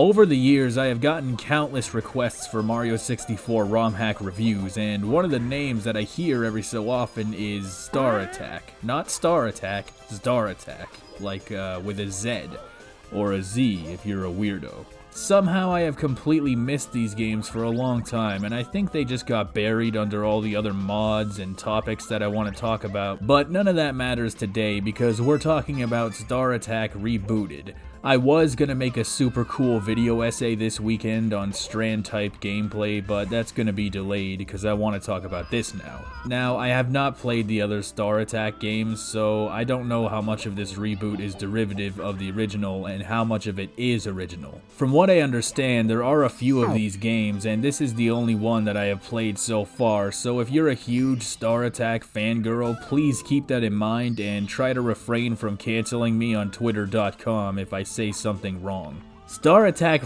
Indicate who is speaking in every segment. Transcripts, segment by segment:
Speaker 1: Over the years, I have gotten countless requests for Mario 64 ROM hack reviews, and one of the names that I hear every so often is Ztar Attack. Not Star Attack, Ztar Attack, like with a Z, or a Z if you're a weirdo. Somehow I have completely missed these games for a long time, and I think they just got buried under all the other mods and topics that I want to talk about, but none of that matters today because we're talking about Ztar Attack Rebooted. I was gonna make a super cool video essay this weekend on Strand type gameplay, but that's gonna be delayed because I want to talk about this now. Now, I have not played the other Ztar Attack games, so I don't know how much of this reboot is derivative of the original and how much of it is original. From what I understand, there are a few of these games, and this is the only one that I have played so far, so if you're a huge Ztar Attack fangirl, please keep that in mind and try to refrain from canceling me on twitter.com if I say something wrong. Ztar Attack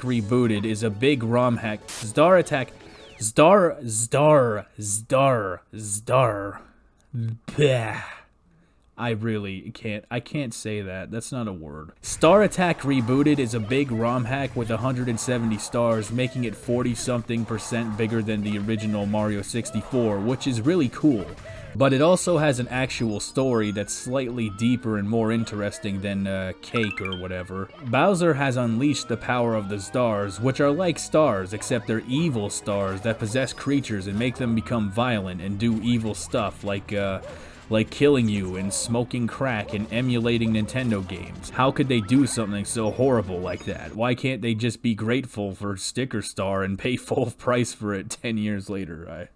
Speaker 1: Rebooted is a big ROM hack. Bah. I can't say that. That's not a word. Ztar Attack Rebooted is a big ROM hack with 170 stars, making it 40-something% bigger than the original Mario 64, which is really cool. But it also has an actual story that's slightly deeper and more interesting than Cake or whatever. Bowser has unleashed the power of the stars, which are like stars, except they're evil stars that possess creatures and make them become violent and do evil stuff like killing you and smoking crack and emulating Nintendo games. How could they do something so horrible like that? Why can't they just be grateful for Sticker Star and pay full price for it 10 years later?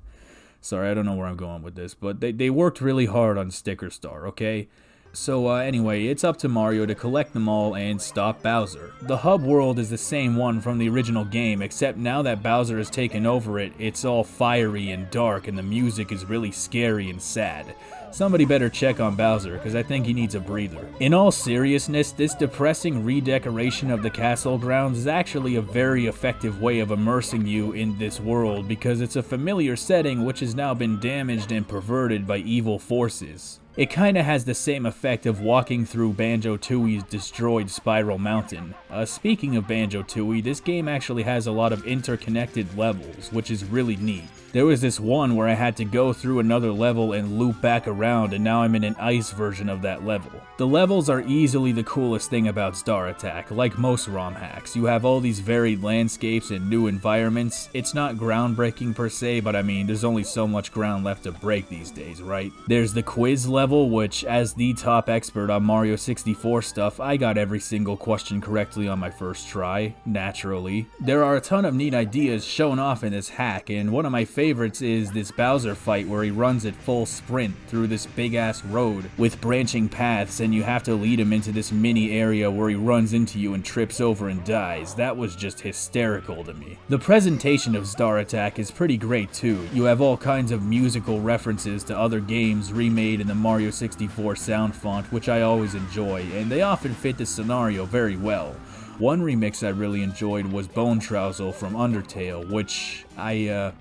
Speaker 1: Sorry, I don't know where I'm going with this, but they worked really hard on Sticker Star, okay? So anyway, it's up to Mario to collect them all and stop Bowser. The hub world is the same one from the original game, except now that Bowser has taken over it, it's all fiery and dark and the music is really scary and sad. Somebody better check on Bowser, because I think he needs a breather. In all seriousness, this depressing redecoration of the castle grounds is actually a very effective way of immersing you in this world, because it's a familiar setting which has now been damaged and perverted by evil forces. It kinda has the same effect of walking through Banjo-Tooie's destroyed Spiral Mountain. Speaking of Banjo-Tooie, this game actually has a lot of interconnected levels, which is really neat. There was this one where I had to go through another level and loop back around, and now I'm in an ice version of that level. The levels are easily the coolest thing about Ztar Attack. Like most ROM hacks, you have all these varied landscapes and new environments. It's not groundbreaking per se, but I mean, there's only so much ground left to break these days, right? There's the quiz level, which, as the top expert on Mario 64 stuff, I got every single question correctly on my first try, naturally. There are a ton of neat ideas shown off in this hack, and one of my favorites is this Bowser fight where he runs at full sprint through this big-ass road with branching paths, and you have to lead him into this mini area where he runs into you and trips over and dies. That was just hysterical to me. The presentation of Ztar Attack is pretty great too. You have all kinds of musical references to other games remade in the Mario 64 sound font, which I always enjoy, and they often fit the scenario very well. One remix I really enjoyed was Bone Trousel from Undertale, which I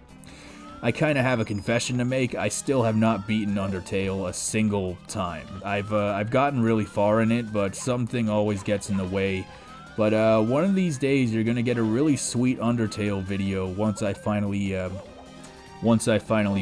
Speaker 1: kind of have a confession to make. I still have not beaten Undertale a single time. I've gotten really far in it, but something always gets in the way. But one of these days, you're gonna get a really sweet Undertale video once I finally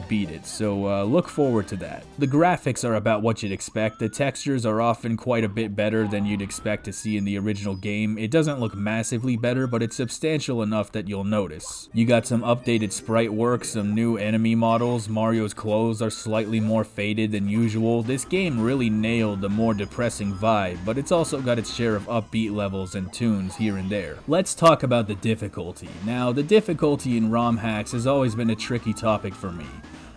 Speaker 1: beat it, so look forward to that. The graphics are about what you'd expect. The textures are often quite a bit better than you'd expect to see in the original game. It doesn't look massively better, but it's substantial enough that you'll notice. You got some updated sprite work, some new enemy models, Mario's clothes are slightly more faded than usual. This game really nailed the more depressing vibe, but it's also got its share of upbeat levels and tunes here and there. Let's talk about the difficulty. Now, the difficulty in ROM hacks has always been a tricky topic for me.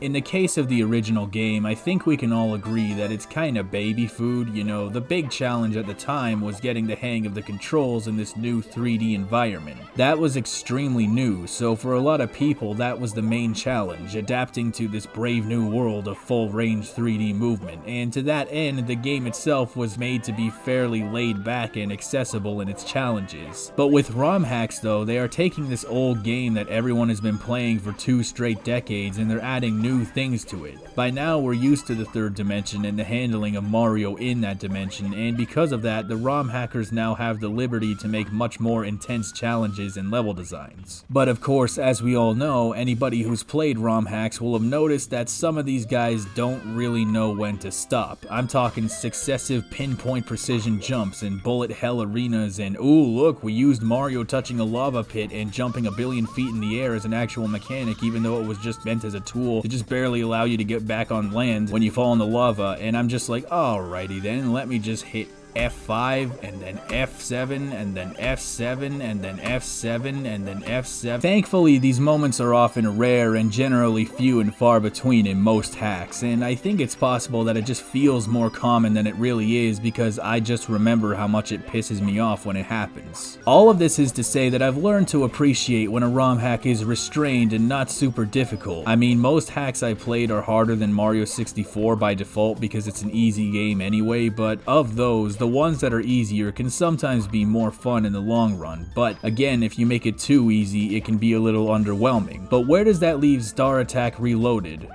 Speaker 1: In the case of the original game, I think we can all agree that it's kinda baby food. You know, the big challenge at the time was getting the hang of the controls in this new 3D environment. That was extremely new, so for a lot of people that was the main challenge, adapting to this brave new world of full-range 3D movement, and to that end, the game itself was made to be fairly laid back and accessible in its challenges. But with ROM hacks though, they are taking this old game that everyone has been playing for 2 straight decades and they're adding new things to it. By now, we're used to the third dimension and the handling of Mario in that dimension, and because of that, the ROM hackers now have the liberty to make much more intense challenges and level designs. But of course, as we all know, anybody who's played ROM hacks will have noticed that some of these guys don't really know when to stop. I'm talking successive pinpoint precision jumps and bullet hell arenas and ooh look, we used Mario touching a lava pit and jumping a billion feet in the air as an actual mechanic, even though it was just meant as a tool to just barely allow you to get back on land when you fall in the lava. And I'm just like, alrighty then, let me just hit F5 and then F7 and then F7 and then F7 and then F7. Thankfully, these moments are often rare and generally few and far between in most hacks, and I think it's possible that it just feels more common than it really is because I just remember how much it pisses me off when it happens. All of this is to say that I've learned to appreciate when a ROM hack is restrained and not super difficult. I mean, most hacks I played are harder than Mario 64 by default because it's an easy game anyway, but of those, the ones that are easier can sometimes be more fun in the long run, but again, if you make it too easy, it can be a little underwhelming. But where does that leave Ztar Attack Reloaded?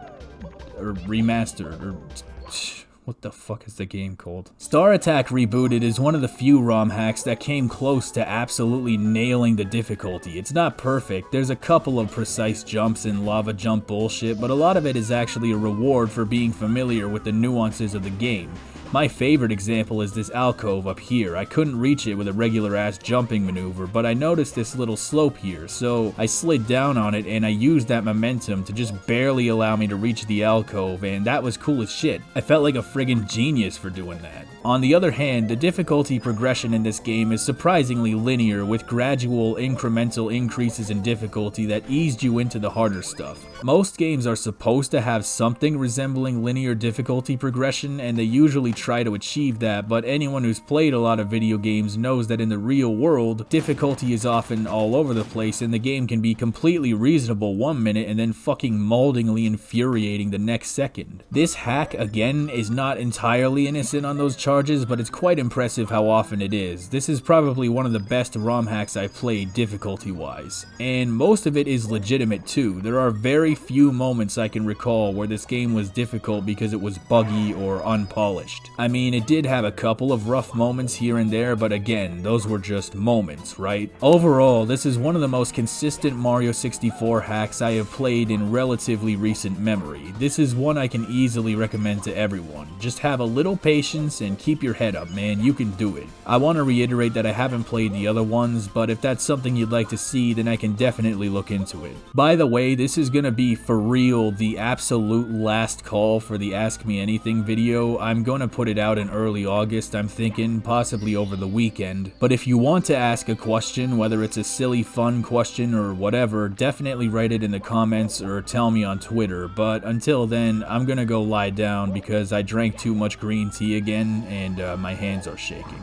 Speaker 1: Or Remastered? Or what the fuck is the game called? Ztar Attack Rebooted is one of the few ROM hacks that came close to absolutely nailing the difficulty. It's not perfect, there's a couple of precise jumps and lava jump bullshit, but a lot of it is actually a reward for being familiar with the nuances of the game. My favorite example is this alcove up here. I couldn't reach it with a regular ass jumping maneuver, but I noticed this little slope here, so I slid down on it and I used that momentum to just barely allow me to reach the alcove, and that was cool as shit. I felt like a friggin' genius for doing that. On the other hand, the difficulty progression in this game is surprisingly linear, with gradual incremental increases in difficulty that eased you into the harder stuff. Most games are supposed to have something resembling linear difficulty progression, and they usually try to achieve that, but anyone who's played a lot of video games knows that in the real world, difficulty is often all over the place and the game can be completely reasonable one minute and then fucking maudlingly infuriating the next second. This hack, again, is not entirely innocent on those charges, but it's quite impressive how often it is. This is probably one of the best ROM hacks I played difficulty-wise. And most of it is legitimate too. There are very few moments I can recall where this game was difficult because it was buggy or unpolished. I mean, it did have a couple of rough moments here and there, but again, those were just moments, right? Overall, this is one of the most consistent Mario 64 hacks I have played in relatively recent memory. This is one I can easily recommend to everyone. Just have a little patience and keep your head up, man, you can do it. I want to reiterate that I haven't played the other ones, but if that's something you'd like to see, then I can definitely look into it. By the way, this is gonna be, for real, the absolute last call for the Ask Me Anything video. I'm gonna put it out in early August, I'm thinking, possibly over the weekend. But if you want to ask a question, whether it's a silly fun question or whatever, definitely write it in the comments or tell me on Twitter. But until then, I'm gonna go lie down because I drank too much green tea again and my hands are shaking.